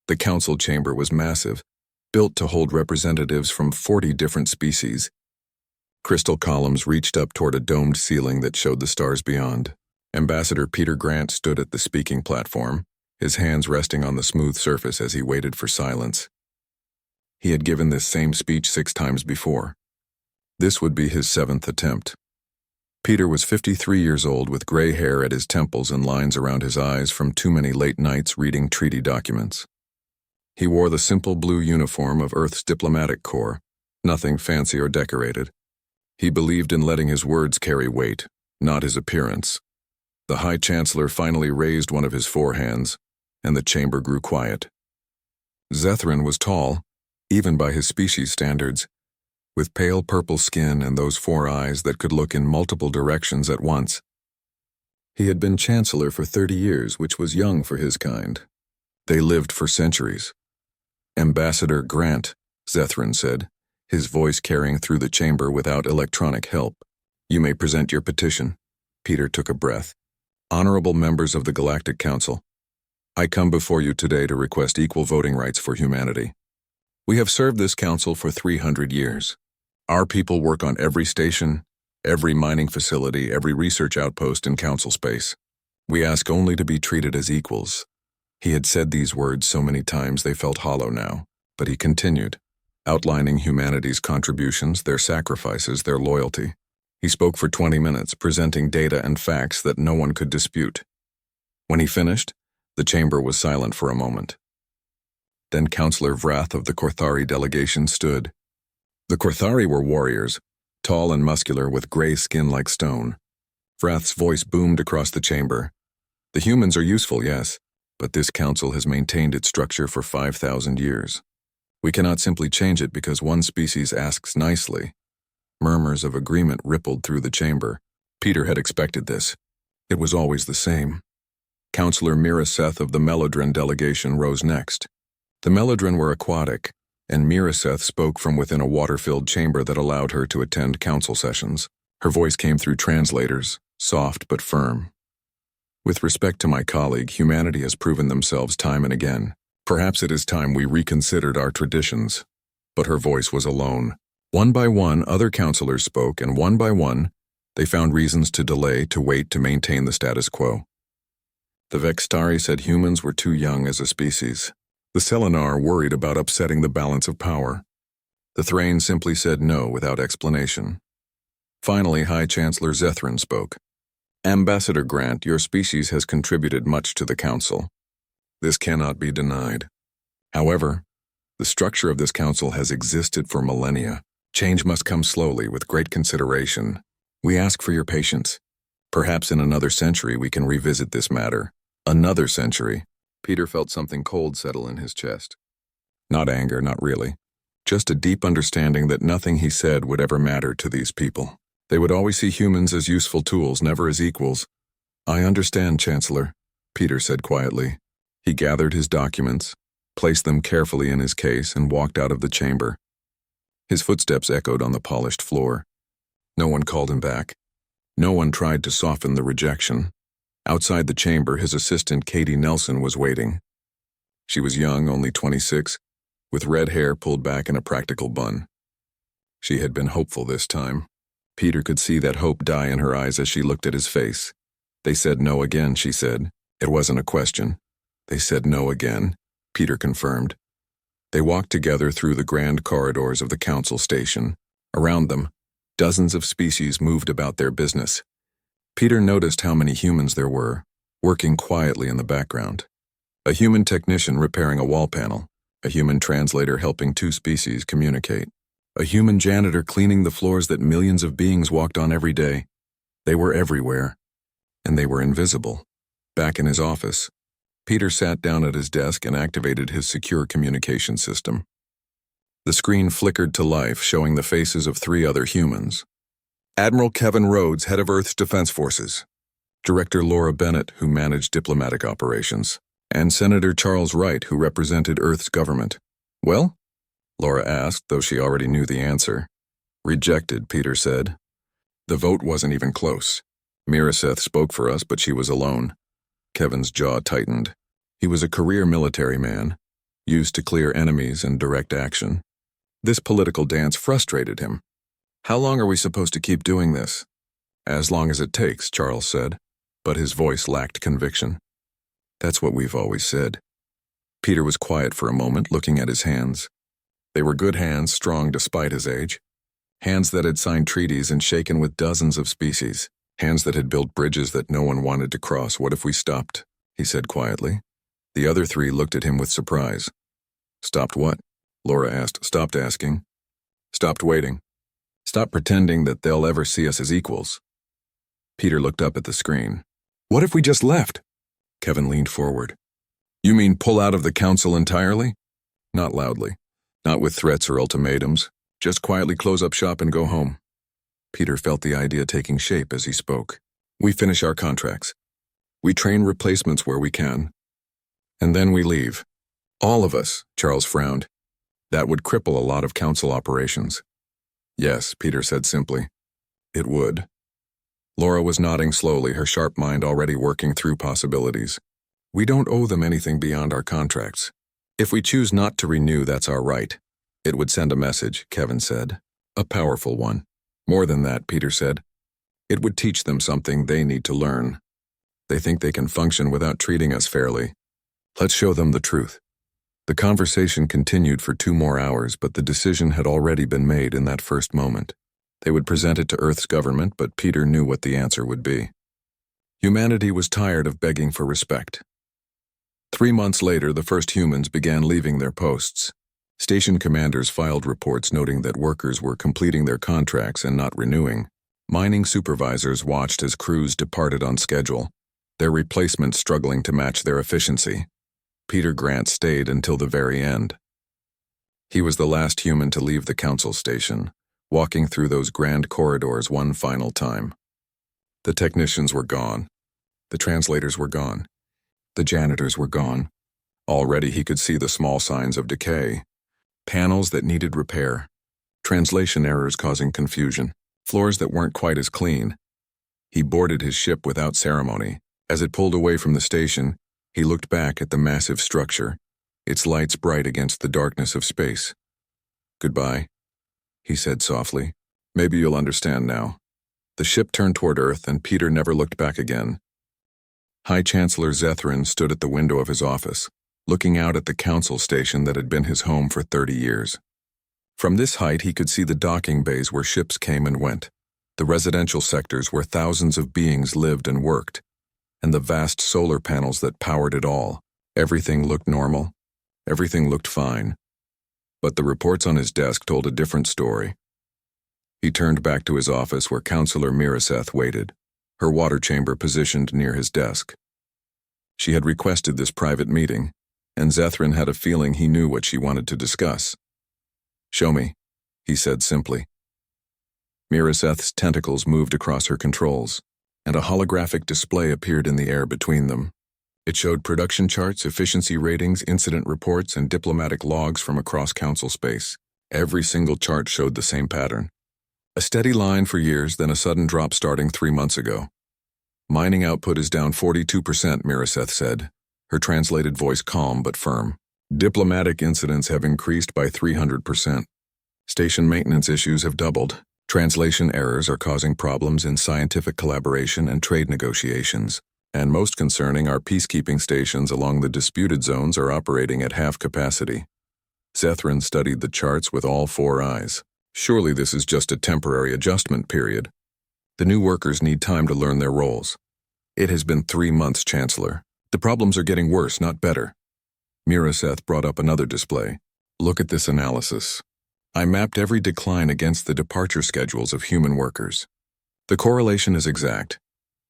The council chamber was massive, built to hold representatives from 40 different species. Crystal columns reached up toward a domed ceiling that showed the stars beyond. Ambassador Peter Grant stood at the speaking platform, his hands resting on the smooth surface as he waited for silence. He had given this same speech 6 times before. This would be his 7th attempt. Peter was 53 years old with gray hair at his temples and lines around his eyes from too many late nights reading treaty documents. He wore the simple blue uniform of Earth's diplomatic corps, nothing fancy or decorated. He believed in letting his words carry weight, not his appearance. The High Chancellor finally raised one of his 4 hands, and the chamber grew quiet. Zethrin was tall, even by his species standards, with pale purple skin and those 4 eyes that could look in multiple directions at once. He had been Chancellor for 30 years, which was young for his kind. They lived for centuries. Ambassador Grant, Zethrin said, his voice carrying through the chamber without electronic help. You may present your petition. Peter took a breath. Honorable members of the Galactic Council, I come before you today to request equal voting rights for humanity. We have served this council for 300 years. Our people work on every station, every mining facility, every research outpost in council space. We ask only to be treated as equals. He had said these words so many times they felt hollow now, but he continued, outlining humanity's contributions, their sacrifices, their loyalty. He spoke for 20 minutes, presenting data and facts that no one could dispute. When he finished, the chamber was silent for a moment. Then Councillor Vrath of the Korthari delegation stood. The Korthari were warriors, tall and muscular with gray skin like stone. Vrath's voice boomed across the chamber. The humans are useful, yes, but this council has maintained its structure for 5,000 years. We cannot simply change it because one species asks nicely. Murmurs of agreement rippled through the chamber. Peter had expected this. It was always the same. Councillor Miraseth of the Melodren delegation rose next. The Melodren were aquatic, and Miraseth spoke from within a water-filled chamber that allowed her to attend council sessions. Her voice came through translators, soft but firm. With respect to my colleague, humanity has proven themselves time and again. Perhaps it is time we reconsidered our traditions. But her voice was alone. One by one, other councillors spoke, and one by one, they found reasons to delay, to wait, to maintain the status quo. The Vextari said humans were too young as a species. The Selenar worried about upsetting the balance of power. The Thrain simply said no without explanation. Finally, High Chancellor Zethrin spoke. Ambassador Grant, your species has contributed much to the Council. This cannot be denied. However, the structure of this Council has existed for millennia. Change must come slowly, with great consideration. We ask for your patience. Perhaps in another century we can revisit this matter. Another century. Peter felt something cold settle in his chest. Not anger, not really. Just a deep understanding that nothing he said would ever matter to these people. They would always see humans as useful tools, never as equals. I understand, Chancellor, Peter said quietly. He gathered his documents, placed them carefully in his case, and walked out of the chamber. His footsteps echoed on the polished floor. No one called him back. No one tried to soften the rejection. Outside the chamber, his assistant Katie Nelson was waiting. She was young, only 26, with red hair pulled back in a practical bun. She had been hopeful this time. Peter could see that hope die in her eyes as she looked at his face. They said no again, she said. It wasn't a question. They said no again, Peter confirmed. They walked together through the grand corridors of the council station. Around them, dozens of species moved about their business. Peter noticed how many humans there were, working quietly in the background. A human technician repairing a wall panel, a human translator helping 2 species communicate, a human janitor cleaning the floors that millions of beings walked on every day. They were everywhere, and they were invisible. Back in his office, Peter sat down at his desk and activated his secure communication system. The screen flickered to life, showing the faces of 3 other humans. Admiral Kevin Rhodes, head of Earth's Defense Forces, Director Laura Bennett, who managed diplomatic operations, and Senator Charles Wright, who represented Earth's government. Well? Laura asked, though she already knew the answer. Rejected, Peter said. The vote wasn't even close. Miraseth spoke for us, but she was alone. Kevin's jaw tightened. He was a career military man, used to clear enemies and direct action. This political dance frustrated him. How long are we supposed to keep doing this? As long as it takes, Charles said, but his voice lacked conviction. That's what we've always said. Peter was quiet for a moment, looking at his hands. They were good hands, strong despite his age. Hands that had signed treaties and shaken with dozens of species. Hands that had built bridges that no one wanted to cross. What if we stopped? He said quietly. The other three looked at him with surprise. Stopped what? Laura asked. Stopped asking. Stopped waiting. Stopped pretending that they'll ever see us as equals. Peter looked up at the screen. What if we just left? Kevin leaned forward. You mean pull out of the council entirely? Not loudly. Not with threats or ultimatums. Just quietly close up shop and go home. Peter felt the idea taking shape as he spoke. We finish our contracts. We train replacements where we can. And then we leave. All of us, Charles frowned. That would cripple a lot of council operations. Yes, Peter said simply. It would. Laura was nodding slowly, her sharp mind already working through possibilities. We don't owe them anything beyond our contracts. If we choose not to renew, that's our right. It would send a message, Kevin said. A powerful one. More than that, Peter said. It would teach them something they need to learn. They think they can function without treating us fairly. Let's show them the truth. The conversation continued for 2 more hours, but the decision had already been made in that first moment. They would present it to Earth's government, but Peter knew what the answer would be. Humanity was tired of begging for respect. 3 months later, the first humans began leaving their posts. Station commanders filed reports noting that workers were completing their contracts and not renewing. Mining supervisors watched as crews departed on schedule, their replacements struggling to match their efficiency. Peter Grant stayed until the very end. He was the last human to leave the council station, walking through those grand corridors one final time. The technicians were gone. The translators were gone. The janitors were gone. Already he could see the small signs of decay. Panels that needed repair. Translation errors causing confusion. Floors that weren't quite as clean. He boarded his ship without ceremony. As it pulled away from the station, he looked back at the massive structure, its lights bright against the darkness of space. Goodbye, he said softly. Maybe you'll understand now. The ship turned toward Earth, and Peter never looked back again. High Chancellor Zethrin stood at the window of his office, looking out at the council station that had been his home for 30 years. From this height, he could see the docking bays where ships came and went, the residential sectors where thousands of beings lived and worked, and the vast solar panels that powered it all. Everything looked normal. Everything looked fine. But the reports on his desk told a different story. He turned back to his office where Counselor Miraseth waited, her water chamber positioned near his desk. She had requested this private meeting, and Zethrin had a feeling he knew what she wanted to discuss. Show me, he said simply. Miraseth's tentacles moved across her controls, and a holographic display appeared in the air between them. It showed production charts, efficiency ratings, incident reports, and diplomatic logs from across council space. Every single chart showed the same pattern. A steady line for years, then a sudden drop starting 3 months ago. Mining output is down 42%, Miraseth said, her translated voice calm but firm. Diplomatic incidents have increased by 300%. Station maintenance issues have doubled. Translation errors are causing problems in scientific collaboration and trade negotiations. And most concerning, our peacekeeping stations along the disputed zones are operating at half capacity. Zethrin studied the charts with all 4 eyes. Surely this is just a temporary adjustment period. The new workers need time to learn their roles. It has been 3 months, Chancellor. The problems are getting worse, not better. Miraseth brought up another display. Look at this analysis. I mapped every decline against the departure schedules of human workers. The correlation is exact.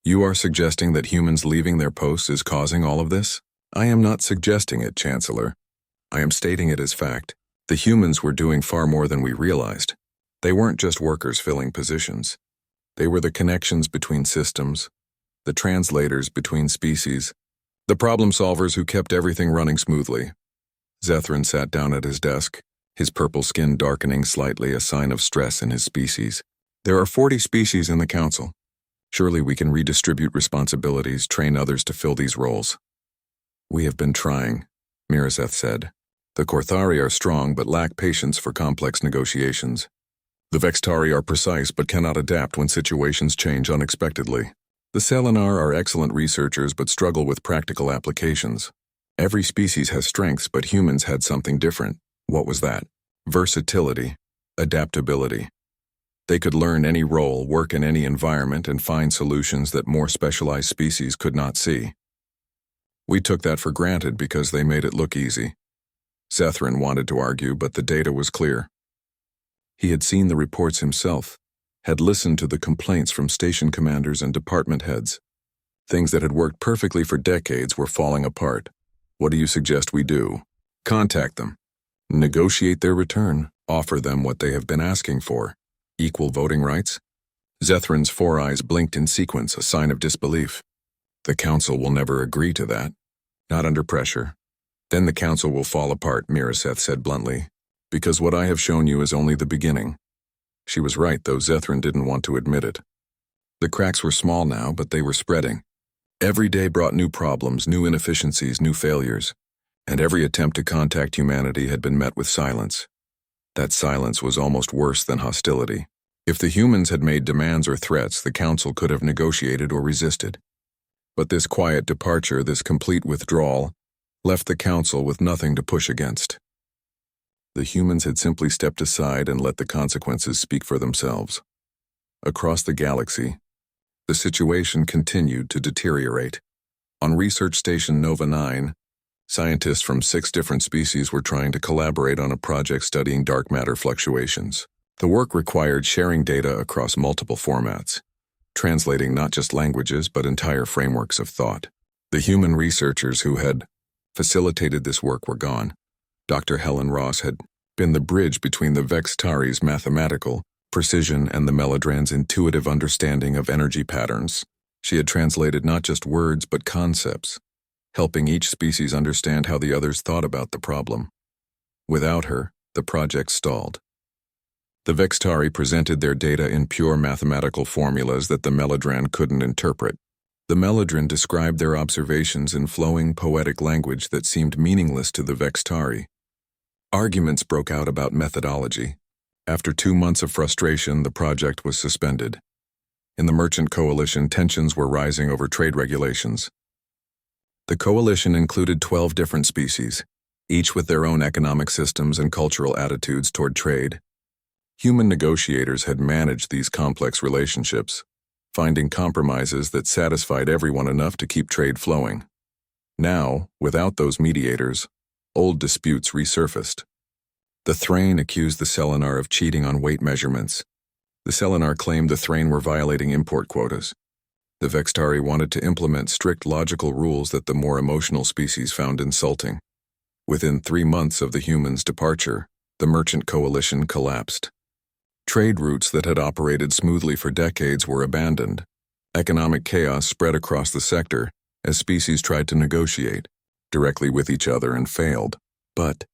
You are suggesting that humans leaving their posts is causing all of this? I am not suggesting it, Chancellor. I am stating it as fact. The humans were doing far more than we realized. They weren't just workers filling positions. They were the connections between systems, the translators between species, the problem solvers who kept everything running smoothly. Zethrin sat down at his desk, his purple skin darkening slightly, a sign of stress in his species. There are 40 species in the council. Surely we can redistribute responsibilities, train others to fill these roles. We have been trying, Miraseth said. The Korthari are strong but lack patience for complex negotiations. The Vextari are precise but cannot adapt when situations change unexpectedly. The Selenar are excellent researchers but struggle with practical applications. Every species has strengths, but humans had something different. What was that? Versatility, adaptability. They could learn any role, work in any environment, and find solutions that more specialized species could not see. We took that for granted because they made it look easy. Zethrin wanted to argue, but the data was clear. He had seen the reports himself, had listened to the complaints from station commanders and department heads. Things that had worked perfectly for decades were falling apart. What do you suggest we do? Contact them. Negotiate their return. Offer them what they have been asking for. Equal voting rights? Zethrin's 4 eyes blinked in sequence, a sign of disbelief. The council will never agree to that. Not under pressure. Then the council will fall apart, Miraseth said bluntly. Because what I have shown you is only the beginning. She was right, though Zethrin didn't want to admit it. The cracks were small now, but they were spreading. Every day brought new problems, new inefficiencies, new failures. And every attempt to contact humanity had been met with silence. That silence was almost worse than hostility. If the humans had made demands or threats, the council could have negotiated or resisted. But this quiet departure, this complete withdrawal, left the council with nothing to push against. The humans had simply stepped aside and let the consequences speak for themselves. Across the galaxy, the situation continued to deteriorate. On Research Station Nova 9, scientists from 6 different species were trying to collaborate on a project studying dark matter fluctuations. The work required sharing data across multiple formats, translating not just languages but entire frameworks of thought. The human researchers who had facilitated this work were gone. Dr. Helen Ross had been the bridge between the Vextari's mathematical precision and the Melodran's intuitive understanding of energy patterns. She had translated not just words but concepts, helping each species understand how the others thought about the problem. Without her, the project stalled. The Vextari presented their data in pure mathematical formulas that the Melodran couldn't interpret. The Melodran described their observations in flowing, poetic language that seemed meaningless to the Vextari. Arguments broke out about methodology. After 2 months of frustration, the project was suspended. In the Merchant Coalition, tensions were rising over trade regulations. The coalition included 12 different species, each with their own economic systems and cultural attitudes toward trade. Human negotiators had managed these complex relationships, finding compromises that satisfied everyone enough to keep trade flowing. Now, without those mediators, old disputes resurfaced. The Thrain accused the Selenar of cheating on weight measurements. The Selenar claimed the Thrain were violating import quotas. The Vextari wanted to implement strict logical rules that the more emotional species found insulting. Within 3 months of the humans' departure, the Merchant Coalition collapsed. Trade routes that had operated smoothly for decades were abandoned. Economic chaos spread across the sector as species tried to negotiate directly with each other and failed. But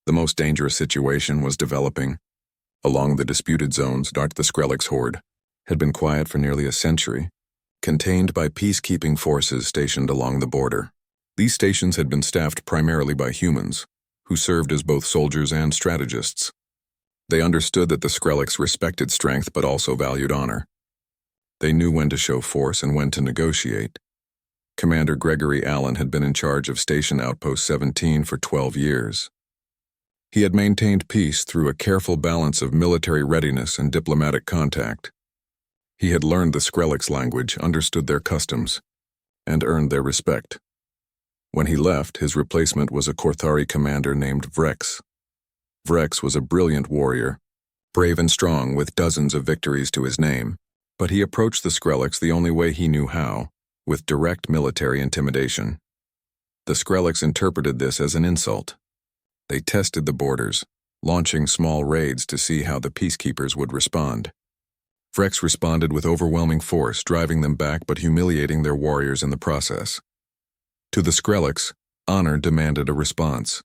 the most dangerous situation was developing. Along the disputed zones, the Skrillex horde had been quiet for nearly a century, contained by peacekeeping forces stationed along the border. These stations had been staffed primarily by humans, who served as both soldiers and strategists. They understood that the Skrillex respected strength but also valued honor. They knew when to show force and when to negotiate. Commander Gregory Allen had been in charge of Station Outpost 17 for 12 years. He had maintained peace through a careful balance of military readiness and diplomatic contact. He had learned the Skrillex language, understood their customs, and earned their respect. When he left, his replacement was a Korthari commander named Vrex. Vrex was a brilliant warrior, brave and strong with dozens of victories to his name, but he approached the Skrillex the only way he knew how, with direct military intimidation. The Skrillex interpreted this as an insult. They tested the borders, launching small raids to see how the peacekeepers would respond. Vrex responded with overwhelming force, driving them back but humiliating their warriors in the process. To the Skrillex, honor demanded a response.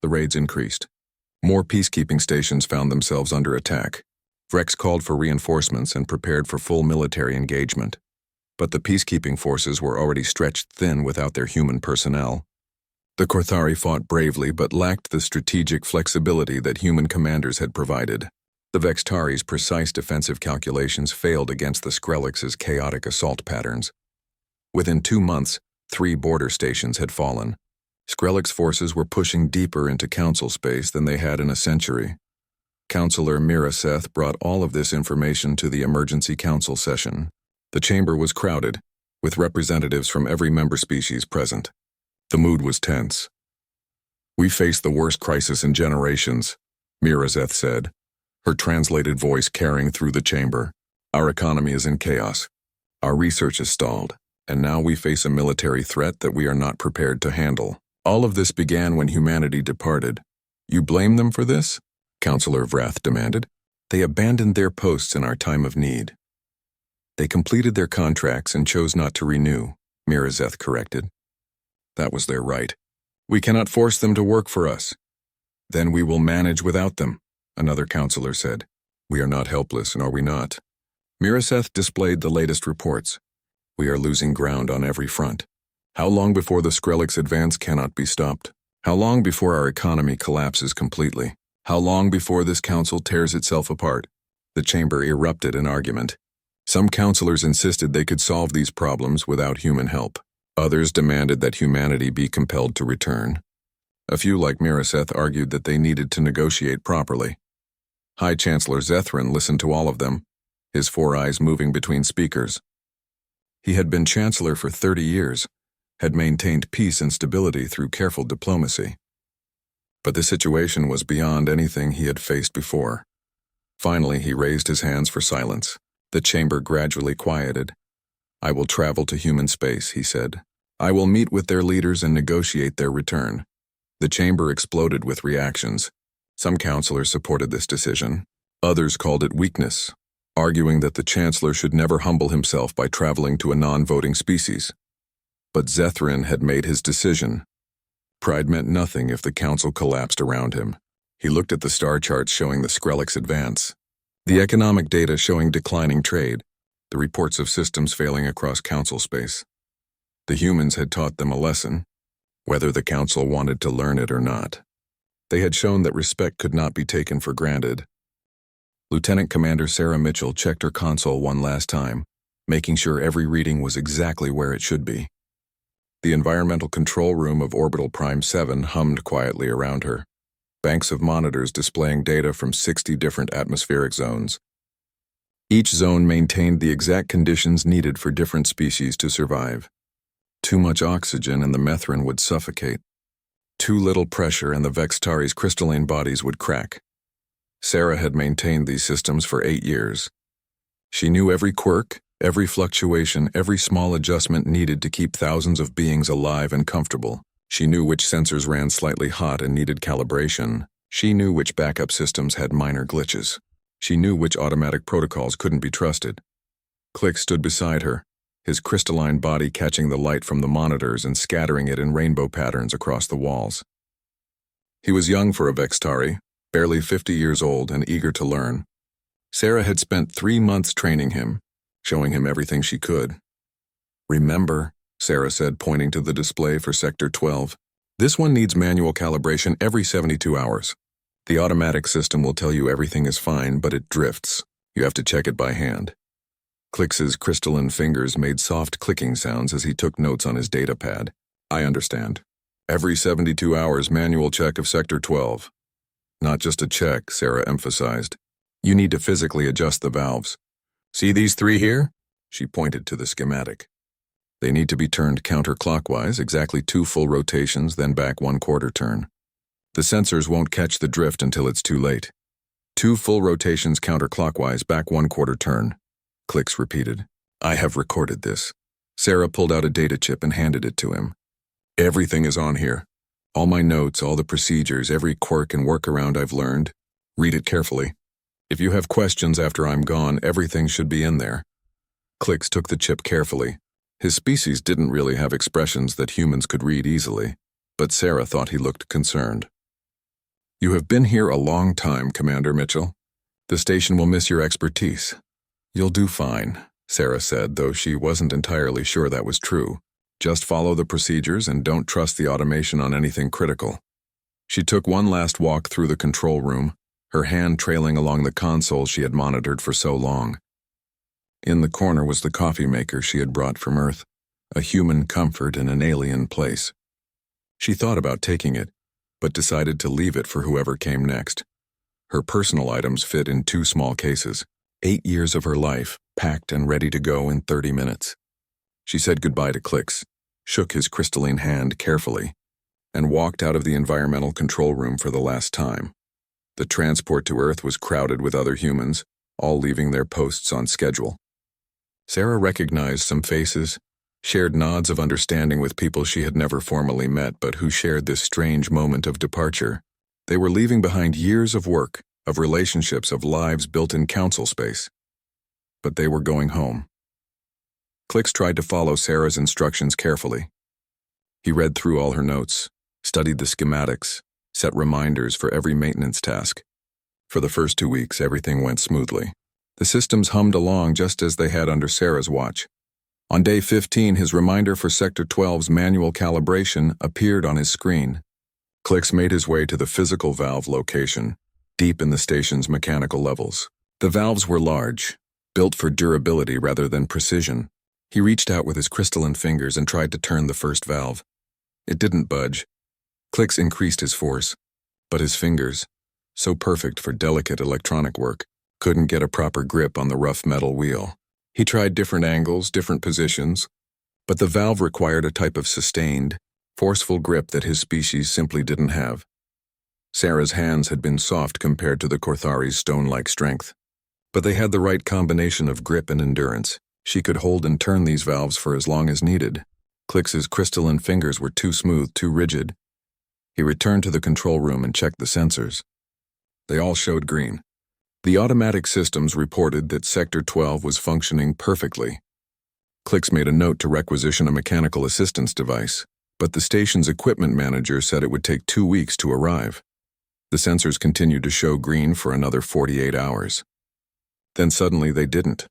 The raids increased. More peacekeeping stations found themselves under attack. Vrex called for reinforcements and prepared for full military engagement. But the peacekeeping forces were already stretched thin without their human personnel. The Korthari fought bravely but lacked the strategic flexibility that human commanders had provided. The Vextari's precise defensive calculations failed against the Skrillex' chaotic assault patterns. Within 2 months, 3 border stations had fallen. Skrillex forces were pushing deeper into council space than they had in a century. Chancellor Miraseth brought all of this information to the emergency council session. The chamber was crowded, with representatives from every member species present. The mood was tense. "We face the worst crisis in generations," Miraseth said, her translated voice carrying through the chamber. "Our economy is in chaos. Our research is stalled, and now we face a military threat that we are not prepared to handle. All of this began when humanity departed. You blame them for this?" Counselor Vrath demanded. "They abandoned their posts in our time of need." "They completed their contracts and chose not to renew," Miraseth corrected. "That was their right. We cannot force them to work for us." "Then we will manage without them," another counselor said. "We are not helpless, are we not?" Miraseth displayed the latest reports. "We are losing ground on every front. How long before the Skrillex advance cannot be stopped? How long before our economy collapses completely? How long before this council tears itself apart?" The chamber erupted in argument. Some counselors insisted they could solve these problems without human help. Others demanded that humanity be compelled to return. A few, like Miraseth, argued that they needed to negotiate properly. High Chancellor Zethrin listened to all of them, his 4 eyes moving between speakers. He had been Chancellor for 30 years, had maintained peace and stability through careful diplomacy. But the situation was beyond anything he had faced before. Finally, he raised his hands for silence. The chamber gradually quieted. "I will travel to human space," he said. "I will meet with their leaders and negotiate their return." The chamber exploded with reactions. Some counselors supported this decision. Others called it weakness, arguing that the Chancellor should never humble himself by traveling to a non-voting species. But Zethrin had made his decision. Pride meant nothing if the council collapsed around him. He looked at the star charts showing the Skrillex advance, the economic data showing declining trade, the reports of systems failing across council space. The humans had taught them a lesson, whether the council wanted to learn it or not. They had shown that respect could not be taken for granted. Lieutenant Commander Sarah Mitchell checked her console one last time, making sure every reading was exactly where it should be. The environmental control room of Orbital Prime 7 hummed quietly around her, banks of monitors displaying data from 60 different atmospheric zones. Each zone maintained the exact conditions needed for different species to survive. Too much oxygen and the methrin would suffocate. Too little pressure and the Vextari's crystalline bodies would crack. Sarah had maintained these systems for 8 years. She knew every quirk, every fluctuation, every small adjustment needed to keep thousands of beings alive and comfortable. She knew which sensors ran slightly hot and needed calibration. She knew which backup systems had minor glitches. She knew which automatic protocols couldn't be trusted. Click stood beside her, his crystalline body catching the light from the monitors and scattering it in rainbow patterns across the walls. He was young for a Vextari, barely 50 years old and eager to learn. Sarah had spent 3 months training him, showing him everything she could. "Remember," Sarah said, pointing to the display for Sector 12, "this one needs manual calibration every 72 hours. The automatic system will tell you everything is fine, but it drifts. You have to check it by hand." Clix's crystalline fingers made soft clicking sounds as he took notes on his data pad. "I understand. Every 72 hours manual check of Sector 12. Not just a check," Sarah emphasized. "You need to physically adjust the valves. See these 3 here?" She pointed to the schematic. "They need to be turned counterclockwise, exactly 2 full rotations, then back 1/4 turn. The sensors won't catch the drift until it's too late. 2 full rotations counterclockwise, back 1/4 turn." Clix repeated. "I have recorded this." Sarah pulled out a data chip and handed it to him. "Everything is on here. All my notes, all the procedures, every quirk and workaround I've learned. Read it carefully. If you have questions after I'm gone, everything should be in there." Clix took the chip carefully. His species didn't really have expressions that humans could read easily, but Sarah thought he looked concerned. "You have been here a long time, Commander Mitchell. The station will miss your expertise." "You'll do fine," Sarah said, though she wasn't entirely sure that was true. Just follow the procedures and don't trust the automation on anything critical. She took one last walk through the control room, her hand trailing along the console she had monitored for so long. In the corner was the coffee maker she had brought from Earth, a human comfort in an alien place. She thought about taking it, but decided to leave it for whoever came next. Her personal items fit in 2 small cases, 8 years of her life, packed and ready to go in 30 minutes. She said goodbye to Clicks, shook his crystalline hand carefully, and walked out of the environmental control room for the last time. The transport to Earth was crowded with other humans, all leaving their posts on schedule. Sarah recognized some faces, shared nods of understanding with people she had never formally met but who shared this strange moment of departure. They were leaving behind years of work, of relationships, of lives built in council space. But they were going home. Clicks tried to follow Sarah's instructions carefully. He read through all her notes, studied the schematics, set reminders for every maintenance task. For the first 2 weeks, everything went smoothly. The systems hummed along just as they had under Sarah's watch. On day 15, his reminder for Sector 12's manual calibration appeared on his screen. Clicks made his way to the physical valve location, deep in the station's mechanical levels. The valves were large, built for durability rather than precision. He reached out with his crystalline fingers and tried to turn the first valve. It didn't budge. Clicks increased his force, but his fingers, so perfect for delicate electronic work, couldn't get a proper grip on the rough metal wheel. He tried different angles, different positions, but the valve required a type of sustained, forceful grip that his species simply didn't have. Sarah's hands had been soft compared to the Korthari's stone-like strength, but they had the right combination of grip and endurance. She could hold and turn these valves for as long as needed. Clicks's crystalline fingers were too smooth, too rigid. He returned to the control room and checked the sensors. They all showed green. The automatic systems reported that Sector 12 was functioning perfectly. Clicks made a note to requisition a mechanical assistance device, but the station's equipment manager said it would take 2 weeks to arrive. The sensors continued to show green for another 48 hours. Then suddenly they didn't.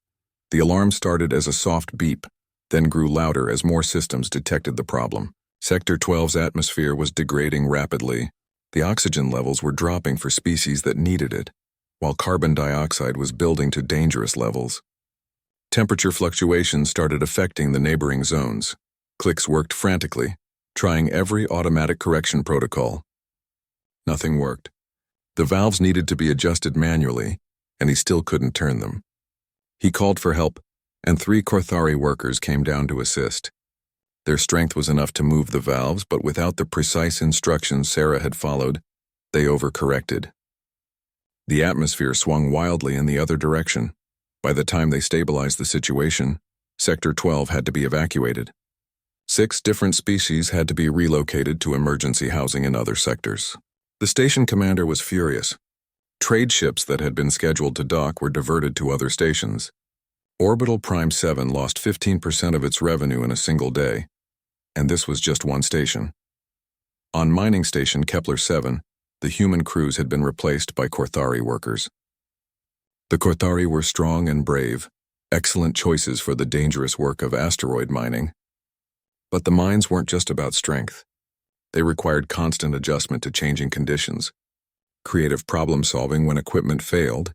The alarm started as a soft beep, then grew louder as more systems detected the problem. Sector 12's atmosphere was degrading rapidly. The oxygen levels were dropping for species that needed it, while carbon dioxide was building to dangerous levels. Temperature fluctuations started affecting the neighboring zones. Clicks worked frantically, trying every automatic correction protocol. Nothing worked. The valves needed to be adjusted manually, and he still couldn't turn them. He called for help, and 3 Korthari workers came down to assist. Their strength was enough to move the valves, but without the precise instructions Sarah had followed, they overcorrected. The atmosphere swung wildly in the other direction. By the time they stabilized the situation, Sector 12 had to be evacuated. 6 different species had to be relocated to emergency housing in other sectors. The station commander was furious. Trade ships that had been scheduled to dock were diverted to other stations. Orbital Prime 7 lost 15% of its revenue in a single day, and this was just one station. On mining station Kepler 7, the human crews had been replaced by Korthari workers. The Korthari were strong and brave, excellent choices for the dangerous work of asteroid mining. But the mines weren't just about strength. They required constant adjustment to changing conditions, creative problem-solving when equipment failed,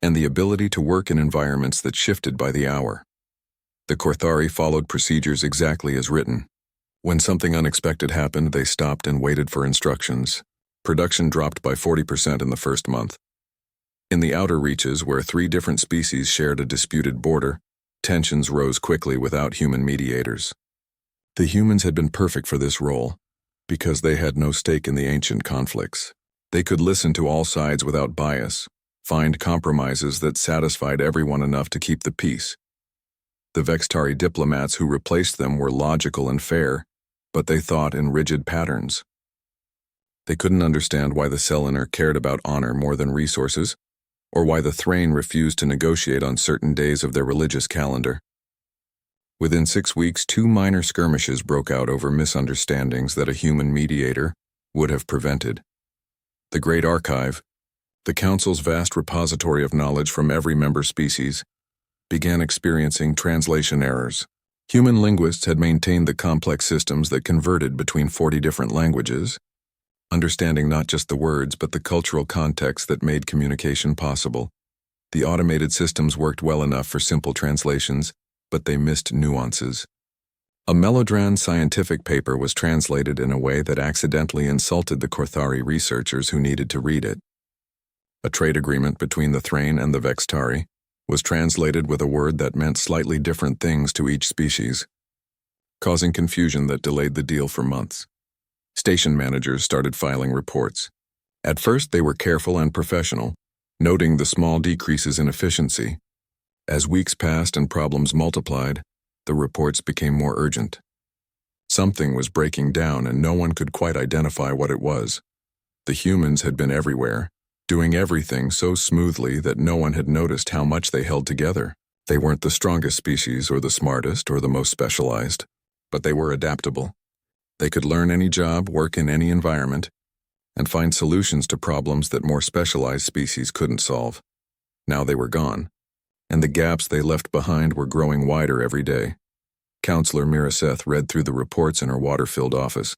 and the ability to work in environments that shifted by the hour. The Korthari followed procedures exactly as written. When something unexpected happened, they stopped and waited for instructions. Production dropped by 40% in the first month. In the outer reaches, where 3 different species shared a disputed border, tensions rose quickly without human mediators. The humans had been perfect for this role, because they had no stake in the ancient conflicts. They could listen to all sides without bias, find compromises that satisfied everyone enough to keep the peace. The Vextari diplomats who replaced them were logical and fair, but they thought in rigid patterns. They couldn't understand why the Selenar cared about honor more than resources, or why the Thrain refused to negotiate on certain days of their religious calendar. Within 6 weeks, 2 minor skirmishes broke out over misunderstandings that a human mediator would have prevented. The Great Archive, the Council's vast repository of knowledge from every member species, began experiencing translation errors. Human linguists had maintained the complex systems that converted between 40 different languages, understanding not just the words but the cultural context that made communication possible. The automated systems worked well enough for simple translations, but they missed nuances. A Melodran scientific paper was translated in a way that accidentally insulted the Korthari researchers who needed to read it. A trade agreement between the Thrain and the Vextari was translated with a word that meant slightly different things to each species, causing confusion that delayed the deal for months. Station managers started filing reports. At first, they were careful and professional, noting the small decreases in efficiency. As weeks passed and problems multiplied, the reports became more urgent. Something was breaking down and no one could quite identify what it was. The humans had been everywhere, doing everything so smoothly that no one had noticed how much they held together. They weren't the strongest species or the smartest or the most specialized, but they were adaptable. They could learn any job, work in any environment, and find solutions to problems that more specialized species couldn't solve. Now they were gone, and the gaps they left behind were growing wider every day. Counselor Miraseth read through the reports in her water-filled office,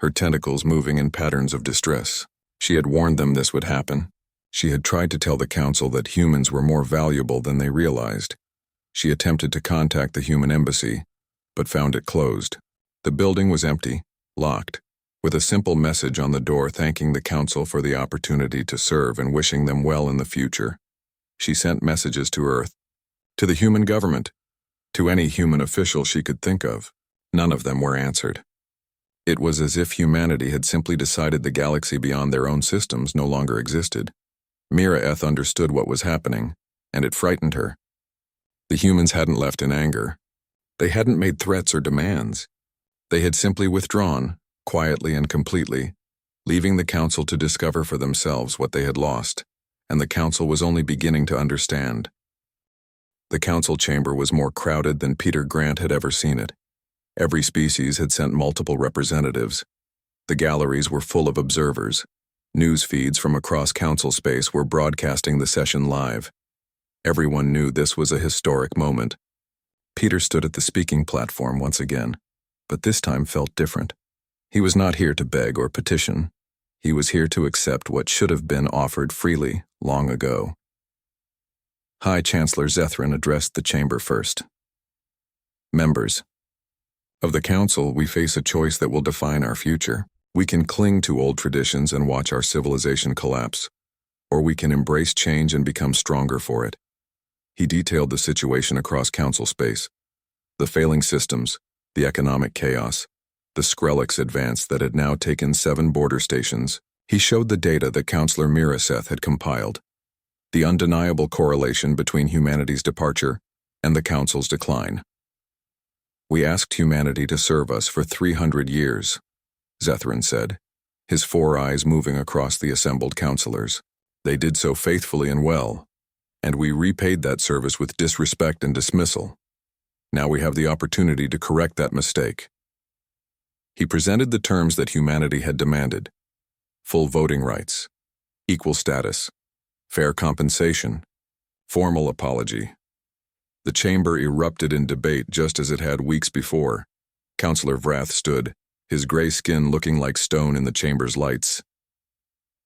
her tentacles moving in patterns of distress. She had warned them this would happen. She had tried to tell the council that humans were more valuable than they realized. She attempted to contact the human embassy, but found it closed. The building was empty, locked, with a simple message on the door thanking the council for the opportunity to serve and wishing them well in the future. She sent messages to Earth, to the human government, to any human official she could think of. None of them were answered. It was as if humanity had simply decided the galaxy beyond their own systems no longer existed. Miraeth understood what was happening, and it frightened her. The humans hadn't left in anger. They hadn't made threats or demands. They had simply withdrawn, quietly and completely, leaving the council to discover for themselves what they had lost, and the council was only beginning to understand. The council chamber was more crowded than Peter Grant had ever seen it. Every species had sent multiple representatives. The galleries were full of observers. News feeds from across council space were broadcasting the session live. Everyone knew this was a historic moment. Peter stood at the speaking platform once again, but this time felt different. He was not here to beg or petition. He was here to accept what should have been offered freely long ago. High Chancellor Zethrin addressed the chamber first. Members of the council, we face a choice that will define our future. We can cling to old traditions and watch our civilization collapse, or we can embrace change and become stronger for it. He detailed the situation across council space, the failing systems, the economic chaos, the Skrillex advance that had now taken 7 border stations. He showed the data that Counselor Miraseth had compiled, the undeniable correlation between humanity's departure and the council's decline. We asked humanity to serve us for 300 years, Zethrin said, his 4 eyes moving across the assembled counselors. They did so faithfully and well, and we repaid that service with disrespect and dismissal. Now we have the opportunity to correct that mistake. He presented the terms that humanity had demanded: full voting rights, equal status, fair compensation, formal apology. The chamber erupted in debate just as it had weeks before. Counselor Vrath stood, his gray skin looking like stone in the chamber's lights.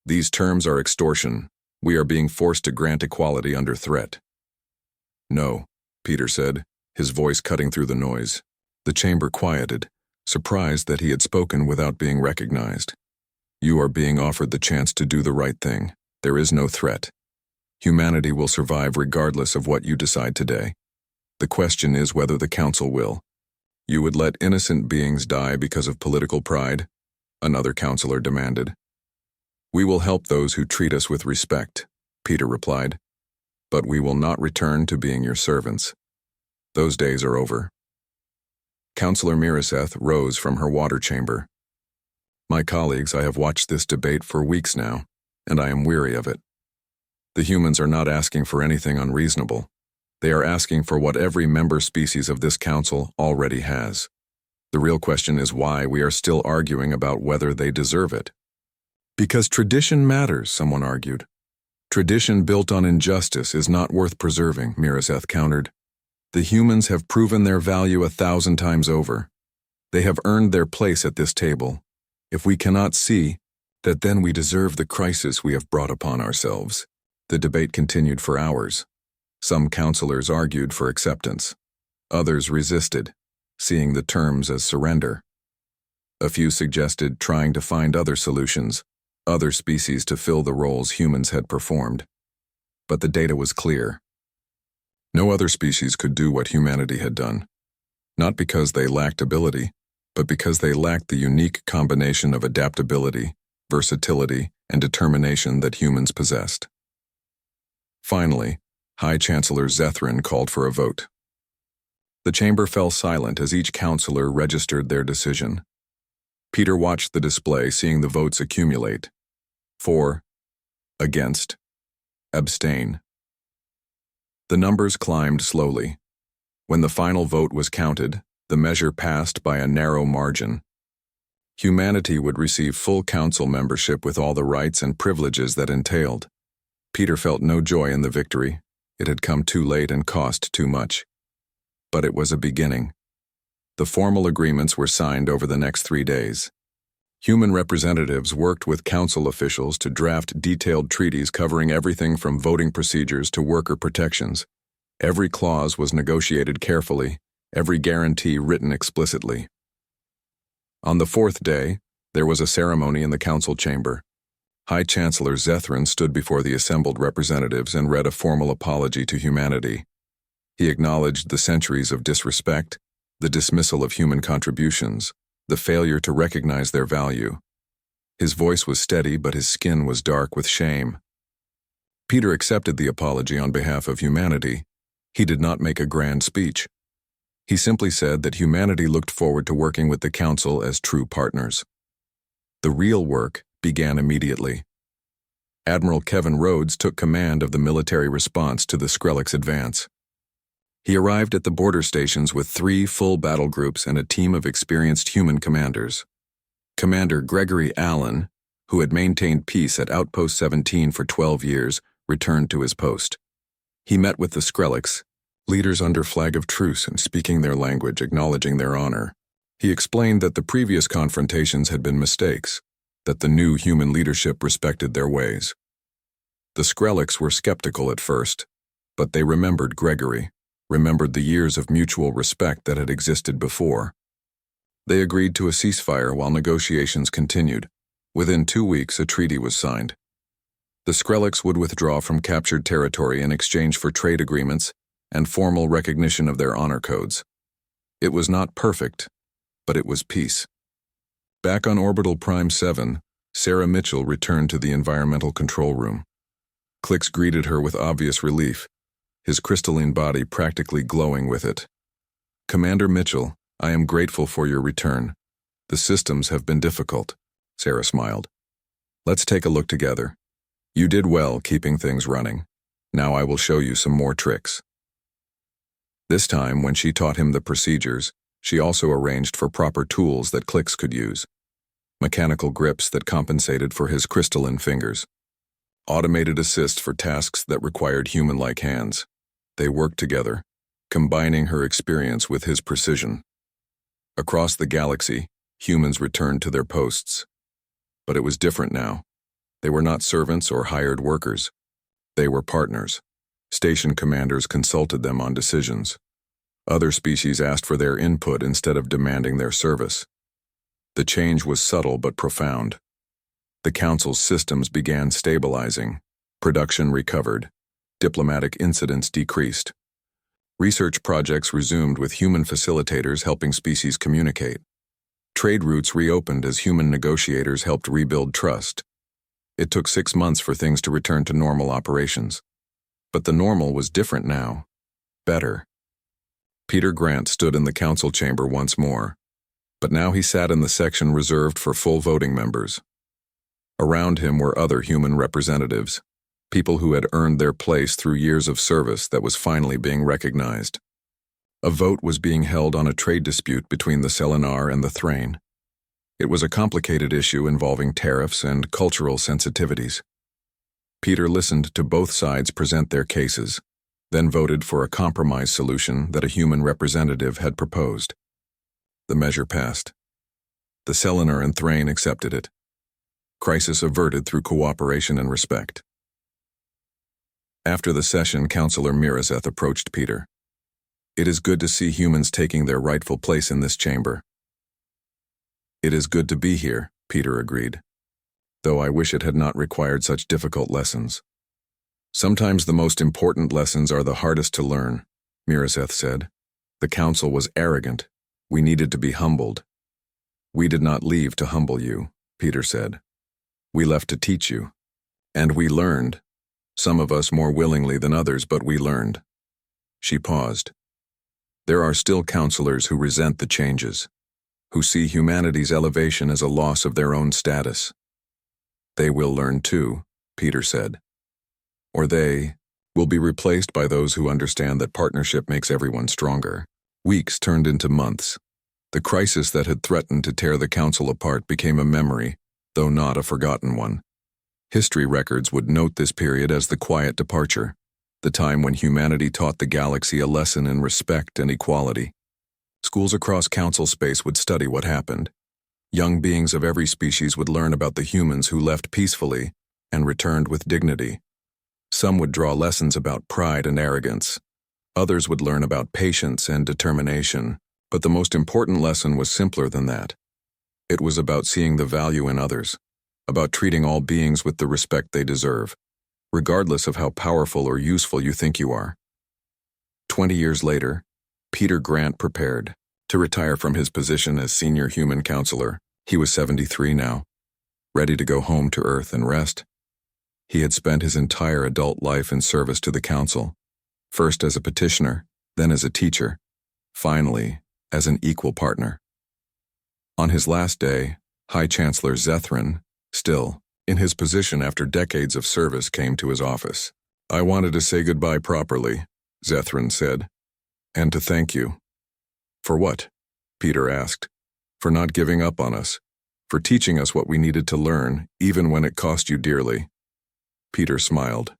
These terms are extortion. We are being forced to grant equality under threat. No, Peter said, his voice cutting through the noise. The chamber quieted, surprised that he had spoken without being recognized. You are being offered the chance to do the right thing. There is no threat. Humanity will survive regardless of what you decide today. The question is whether the council will. You would let innocent beings die because of political pride? Another counselor demanded. We will help those who treat us with respect, Peter replied, but we will not return to being your servants. Those days are over. Counselor Miraseth rose from her water chamber. My colleagues, I have watched this debate for weeks now, and I am weary of it. The humans are not asking for anything unreasonable. They are asking for what every member species of this council already has. The real question is why we are still arguing about whether they deserve it. Because tradition matters, someone argued. Tradition built on injustice is not worth preserving, Miraseth countered. The humans have proven their value 1,000 times over. They have earned their place at this table. If we cannot see that, then we deserve the crisis we have brought upon ourselves. The debate continued for hours. Some counselors argued for acceptance. Others resisted, seeing the terms as surrender. A few suggested trying to find other solutions, other species to fill the roles humans had performed. But the data was clear. No other species could do what humanity had done, not because they lacked ability, but because they lacked the unique combination of adaptability, versatility, and determination that humans possessed. Finally, High Chancellor Zethrin called for a vote. The chamber fell silent as each counselor registered their decision. Peter watched the display, seeing the votes accumulate. For, against, abstain. The numbers climbed slowly. When the final vote was counted, the measure passed by a narrow margin. Humanity would receive full council membership with all the rights and privileges that entailed. Peter felt no joy in the victory. It had come too late and cost too much. But it was a beginning. The formal agreements were signed over the next 3 days. Human representatives worked with council officials to draft detailed treaties covering everything from voting procedures to worker protections. Every clause was negotiated carefully, every guarantee written explicitly. On the 4th day, there was a ceremony in the council chamber. High Chancellor Zethrin stood before the assembled representatives and read a formal apology to humanity. He acknowledged the centuries of disrespect, the dismissal of human contributions, the failure to recognize their value. His voice was steady, but his skin was dark with shame. Peter accepted the apology on behalf of humanity. He did not make a grand speech. He simply said that humanity looked forward to working with the council as true partners. The real work began immediately. Admiral Kevin Rhodes took command of the military response to the Skrillex advance. He arrived at the border stations with 3 full battle groups and a team of experienced human commanders. Commander Gregory Allen, who had maintained peace at Outpost 17 for 12 years, returned to his post. He met with the Skrillex, leaders under flag of truce and speaking their language, acknowledging their honor. He explained that the previous confrontations had been mistakes, that the new human leadership respected their ways. The Skrillex were skeptical at first, but they remembered Gregory, remembered the years of mutual respect that had existed before. They agreed to a ceasefire while negotiations continued. Within 2 weeks, a treaty was signed. The Skrillex would withdraw from captured territory in exchange for trade agreements and formal recognition of their honor codes. It was not perfect, but it was peace. Back on Orbital Prime 7, Sarah Mitchell returned to the environmental control room. Clix greeted her with obvious relief, his crystalline body practically glowing with it. "Commander Mitchell, I am grateful for your return. The systems have been difficult," Sarah smiled. "Let's take a look together. You did well keeping things running. Now I will show you some more tricks." This time, when she taught him the procedures, she also arranged for proper tools that Clix could use. Mechanical grips that compensated for his crystalline fingers. Automated assists for tasks that required human-like hands. They worked together, combining her experience with his precision. Across the galaxy, humans returned to their posts. But it was different now. They were not servants or hired workers. They were partners. Station commanders consulted them on decisions. Other species asked for their input instead of demanding their service. The change was subtle but profound. The Council's systems began stabilizing. Production recovered. Diplomatic incidents decreased. Research projects resumed with human facilitators helping species communicate. Trade routes reopened as human negotiators helped rebuild trust. It took 6 months for things to return to normal operations. But the normal was different now. Better. Peter Grant stood in the council chamber once more, but now he sat in the section reserved for full voting members. Around him were other human representatives, people who had earned their place through years of service that was finally being recognized. A vote was being held on a trade dispute between the Selenar and the Thrain. It was a complicated issue involving tariffs and cultural sensitivities. Peter listened to both sides present their cases. then voted for a compromise solution that a human representative had proposed. The measure passed. The Selenar and Thrain accepted it. Crisis averted through cooperation and respect. After the session, Chancellor Mirazeth approached Peter. "It is good to see humans taking their rightful place in this chamber." "It is good to be here," Peter agreed, "though I wish it had not required such difficult lessons." "Sometimes the most important lessons are the hardest to learn," Mirazeth said. "The council was arrogant. We needed to be humbled." "We did not leave to humble you," Peter said. "We left to teach you. And we learned. Some of us more willingly than others, but we learned." She paused. "There are still counselors who resent the changes, who see humanity's elevation as a loss of their own status. They will learn too," Peter said. "Or they will be replaced by those who understand that partnership makes everyone stronger." Weeks turned into months. The crisis that had threatened to tear the council apart became a memory, though not a forgotten one. History records would note this period as the quiet departure, the time when humanity taught the galaxy a lesson in respect and equality. Schools across council space would study what happened. Young beings of every species would learn about the humans who left peacefully and returned with dignity. Some would draw lessons about pride and arrogance. Others would learn about patience and determination, but the most important lesson was simpler than that. It was about seeing the value in others, about treating all beings with the respect they deserve, regardless of how powerful or useful you think you are. 20 years later, Peter Grant prepared to retire from his position as senior human counselor. He was 73 now, ready to go home to Earth and rest. He had spent his entire adult life in service to the council, first as a petitioner, then as a teacher, finally as an equal partner. On his last day, High Chancellor Zethrin, still in his position after decades of service, came to his office. "I wanted to say goodbye properly," Zethrin said, "and to thank you." "For what?" Peter asked. "For not giving up on us, for teaching us what we needed to learn, even when it cost you dearly." Peter smiled.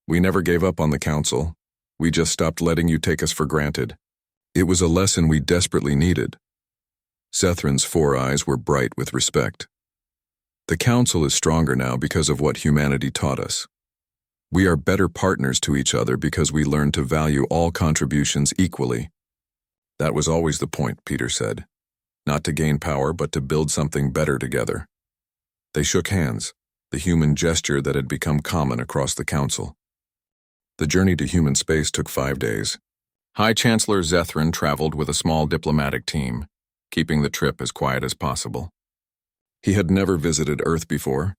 "We never gave up on the council. We just stopped letting you take us for granted. It was a lesson we desperately needed." Zethrin's 4 eyes were bright with respect. "The council is stronger now because of what humanity taught us. We are better partners to each other because we learned to value all contributions equally." "That was always the point," Peter said. "Not to gain power, but to build something better together." They shook hands, the human gesture that had become common across the council. The journey to human space took 5 days. High Chancellor Zethrin traveled with a small diplomatic team, keeping the trip as quiet as possible. He had never visited Earth before.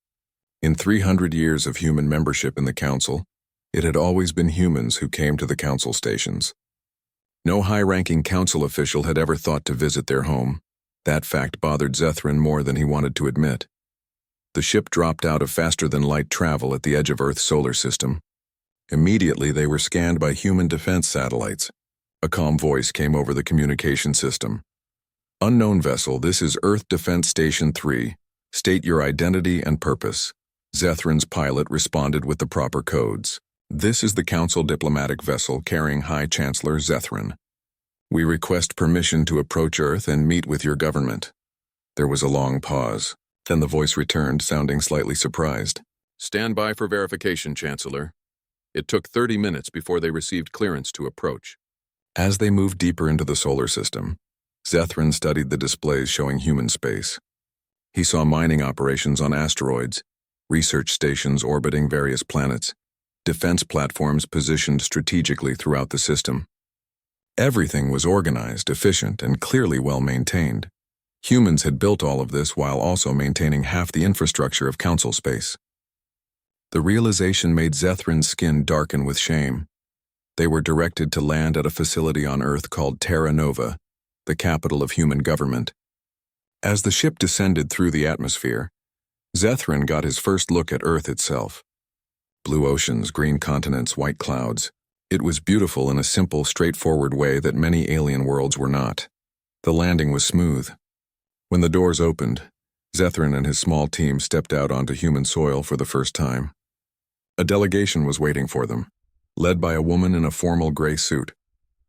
In 300 years of human membership in the council, it had always been humans who came to the council stations. No high-ranking council official had ever thought to visit their home. That fact bothered Zethrin more than he wanted to admit. The ship dropped out of faster-than-light travel at the edge of Earth's solar system. Immediately, they were scanned by human defense satellites. A calm voice came over the communication system. "Unknown vessel, this is Earth Defense Station 3. State your identity and purpose." Zethrin's pilot responded with the proper codes. "This is the Council diplomatic vessel carrying High Chancellor Zethrin. We request permission to approach Earth and meet with your government." There was a long pause. Then the voice returned, sounding slightly surprised. "Stand by for verification, Chancellor." It took 30 minutes before they received clearance to approach. As they moved deeper into the solar system, Zethrin studied the displays showing human space. He saw mining operations on asteroids, research stations orbiting various planets, defense platforms positioned strategically throughout the system. Everything was organized, efficient, and clearly well-maintained. Humans had built all of this while also maintaining half the infrastructure of council space. The realization made Zethrin's skin darken with shame. They were directed to land at a facility on Earth called Terra Nova, the capital of human government. As the ship descended through the atmosphere, Zethrin got his first look at Earth itself. Blue oceans, green continents, white clouds. It was beautiful in a simple, straightforward way that many alien worlds were not. The landing was smooth. When the doors opened, Zethrin and his small team stepped out onto human soil for the first time. A delegation was waiting for them. led by a woman in a formal gray suit.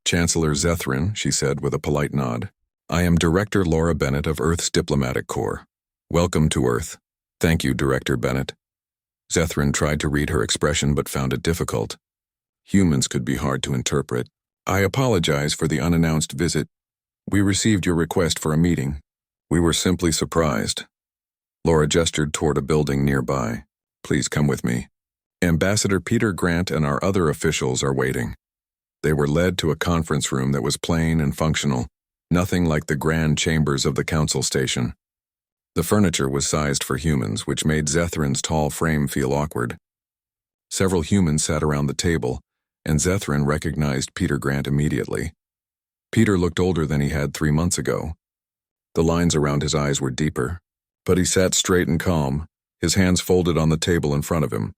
"Chancellor Zethrin," she said with a polite nod. "I am Director Laura Bennett of Earth's Diplomatic Corps. Welcome to Earth." "Thank you, Director Bennett." Zethrin tried to read her expression but found it difficult. Humans could be hard to interpret. "I apologize for the unannounced visit. We received your request for a meeting. We were simply surprised." Laura gestured toward a building nearby. "Please come with me. Ambassador Peter Grant and our other officials are waiting." They were led to a conference room that was plain and functional, nothing like the grand chambers of the council station. The furniture was sized for humans, which made Zethrin's tall frame feel awkward. Several humans sat around the table, and Zethrin recognized Peter Grant immediately. Peter looked older than he had 3 months ago. The lines around his eyes were deeper, but he sat straight and calm, his hands folded on the table in front of him.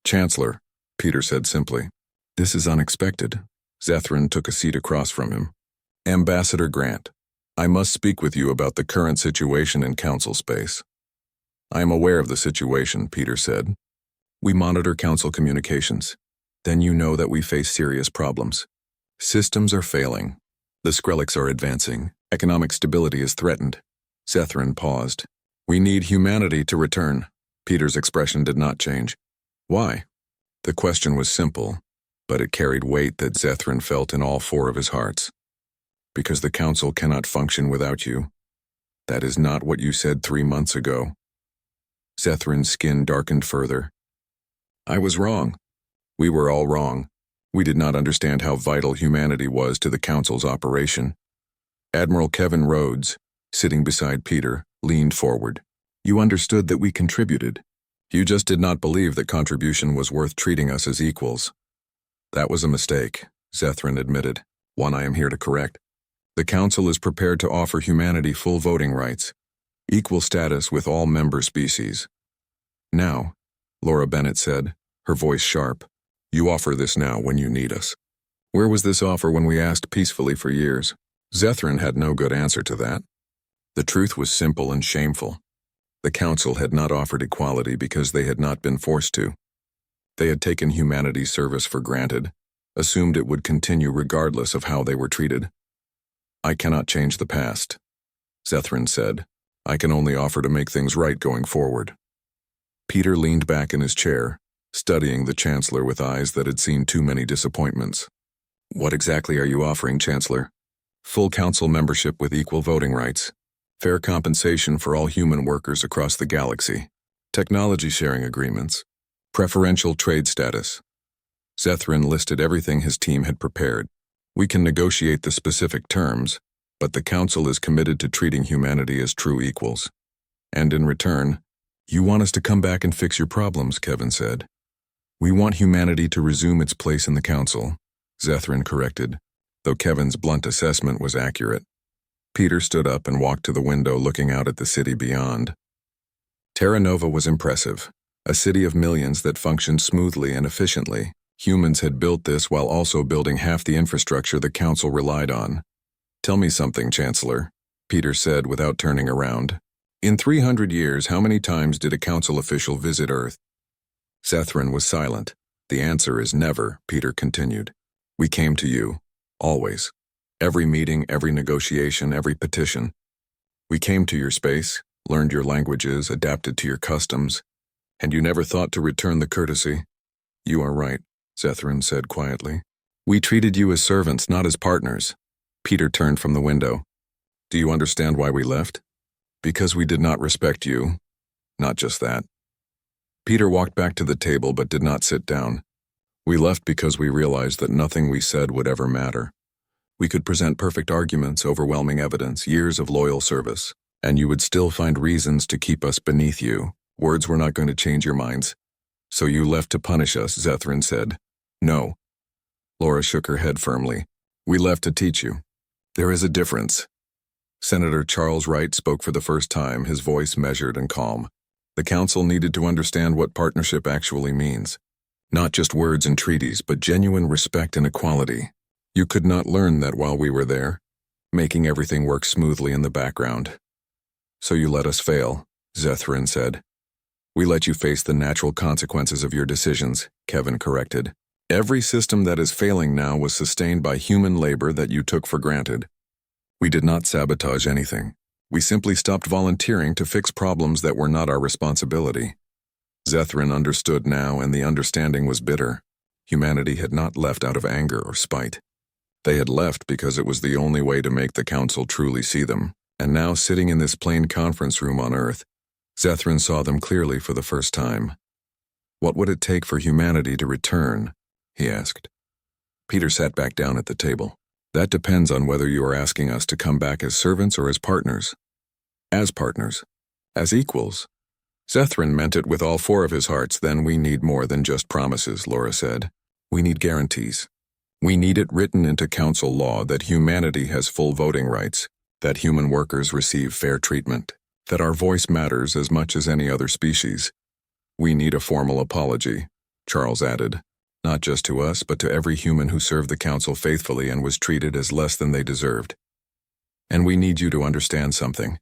"Chancellor," Peter said simply. "This is unexpected." Zethrin took a seat across from him. "Ambassador Grant, I must speak with you about the current situation in council space." "I am aware of the situation," Peter said. "We monitor council communications. Then you know that we face serious problems. Systems are failing. The Skrillex are advancing. Economic stability is threatened." Zethrin paused. "We need humanity to return." Peter's expression did not change. "Why?" The question was simple, but it carried weight that Zethrin felt in all 4 of his hearts. "Because the council cannot function without you. That is not what you said 3 months ago." Zethrin's skin darkened further. "I was wrong. We were all wrong. We did not understand how vital humanity was to the council's operation." Admiral Kevin Rhodes, sitting beside Peter, leaned forward. "You understood that we contributed. You just did not believe that contribution was worth treating us as equals." "That was a mistake," Zethrin admitted, "one I am here to correct. The Council is prepared to offer humanity full voting rights, equal status with all member species. Now," Laura Bennett said, her voice sharp, "you offer this now when you need us." Where was this offer when we asked peacefully for years? Zethrin had no good answer to that. The truth was simple and shameful. The Council had not offered equality because they had not been forced to. They had taken humanity's service for granted, assumed it would continue regardless of how they were treated. "I cannot change the past," Zethrin said. "I can only offer to make things right going forward." Peter leaned back in his chair, studying the Chancellor with eyes that had seen too many disappointments. "What exactly are you offering, Chancellor?" "Full Council membership with equal voting rights, fair compensation for all human workers across the galaxy, technology sharing agreements, preferential trade status." Zethrin listed everything his team had prepared. "We can negotiate the specific terms, but the Council is committed to treating humanity as true equals. And in return, you want us to come back and fix your problems," Kevin said. "We want humanity to resume its place in the Council," Zethrin corrected, though Kevin's blunt assessment was accurate. Peter stood up and walked to the window looking out at the city beyond. Terra Nova was impressive, a city of millions that functioned smoothly and efficiently. Humans had built this while also building half the infrastructure the Council relied on. "Tell me something, Chancellor," Peter said without turning around. "In 300 years, how many times did a Council official visit Earth?" Zethrin was silent. "The answer is never," Peter continued. "We came to you. Always. Every meeting, every negotiation, every petition. We came to your space, learned your languages, adapted to your customs, and you never thought to return the courtesy." "You are right," Zethrin said quietly. "We treated you as servants, not as partners." Peter turned from the window. "Do you understand why we left?" "Because we did not respect you. Not just that." Peter walked back to the table but did not sit down. "We left because we realized that nothing we said would ever matter. We could present perfect arguments, overwhelming evidence, years of loyal service, and you would still find reasons to keep us beneath you. Words were not going to change your minds. So you left to punish us," Zethrin said. "No." Laura shook her head firmly. "We left to teach you. There is a difference." Senator Charles Wright spoke for the first time, his voice measured and calm. "The Council needed to understand what partnership actually means. Not just words and treaties, but genuine respect and equality. You could not learn that while we were there, making everything work smoothly in the background. So you let us fail," Zethrin said. "We let you face the natural consequences of your decisions," Kevin corrected. Every system that is failing now was sustained by human labor that you took for granted. We did not sabotage anything. We simply stopped volunteering to fix problems that were not our responsibility. Zethrin understood now, and the understanding was bitter. Humanity had not left out of anger or spite. They had left because it was the only way to make the Council truly see them, and now sitting in this plain conference room on Earth, Zethrin saw them clearly for the first time. What would it take for humanity to return? He asked. Peter sat back down at the table. That depends on whether you are asking us to come back as servants or as partners. As partners. As equals. Zethrin meant it with all four of his hearts. Then we need more than just promises, Laura said. We need guarantees. We need it written into Council law that humanity has full voting rights, that human workers receive fair treatment, that our voice matters as much as any other species. We need a formal apology, Charles added, not just to us but to every human who served the Council faithfully and was treated as less than they deserved. And we need you to understand something,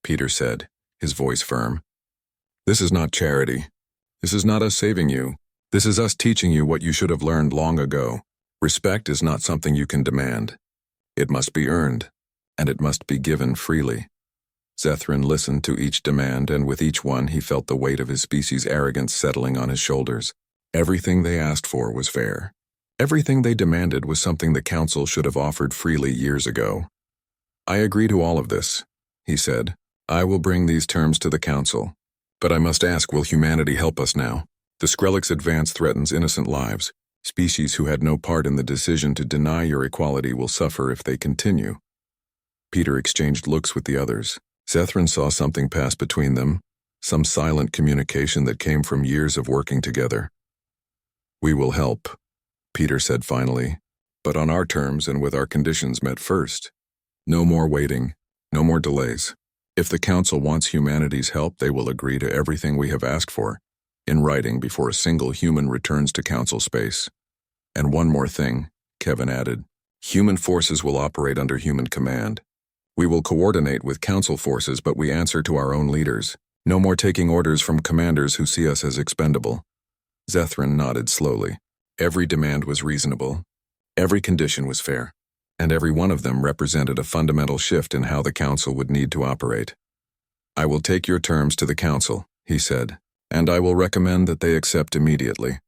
Peter said, his voice firm. This is not charity. This is not us saving you. This is us teaching you what you should have learned long ago. Respect is not something you can demand. It must be earned, and it must be given freely. Zethrin listened to each demand, and with each one he felt the weight of his species' arrogance settling on his shoulders. Everything they asked for was fair. Everything they demanded was something the Council should have offered freely years ago. I agree to all of this, he said. I will bring these terms to the Council. But I must ask, will humanity help us now? The Skrillex advance threatens innocent lives. Species who had no part in the decision to deny your equality will suffer if they continue. Peter exchanged looks with the others. Zethrin saw something pass between them, some silent communication that came from years of working together. We will help, Peter said finally, but on our terms and with our conditions met first. No more waiting, no more delays. If the Council wants humanity's help, they will agree to everything we have asked for, in writing before a single human returns to Council space. And one more thing, Kevin added. Human forces will operate under human command. We will coordinate with Council forces, but we answer to our own leaders. No more taking orders from commanders who see us as expendable. Zethrin nodded slowly. Every demand was reasonable. Every condition was fair. And every one of them represented a fundamental shift in how the Council would need to operate. I will take your terms to the Council, he said, and I will recommend that they accept immediately.